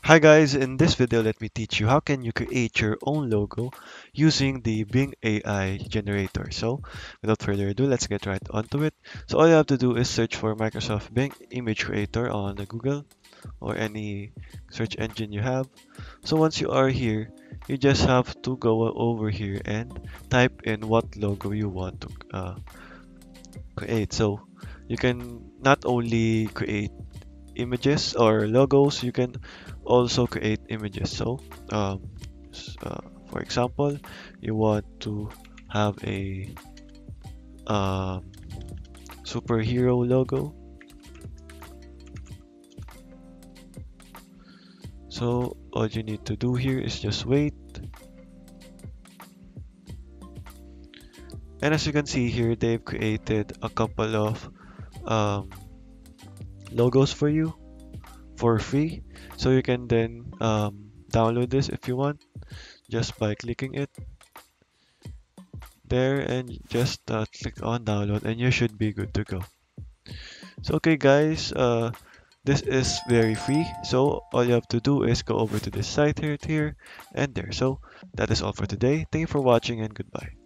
Hi guys, in this video let me teach you how can you create your own logo using the Bing AI generator. So without further ado, let's get right onto it. So all you have to do is search for Microsoft Bing Image Creator on the Google or any search engine you have. So once you are here, you just have to go over here and type in what logo you want to create. So you can not only create images or logos, you can also create images. So um, for example, you want to have a um, superhero logo. So all you need to do here is just wait, and as you can see here, they've created a couple of um, logos for you for free. So you can then download this if you want just by clicking it there and just click on download and you should be good to go. So okay guys, this is very free, so all you have to do is go over to this site here and there. So that is all for today. Thank you for watching and goodbye.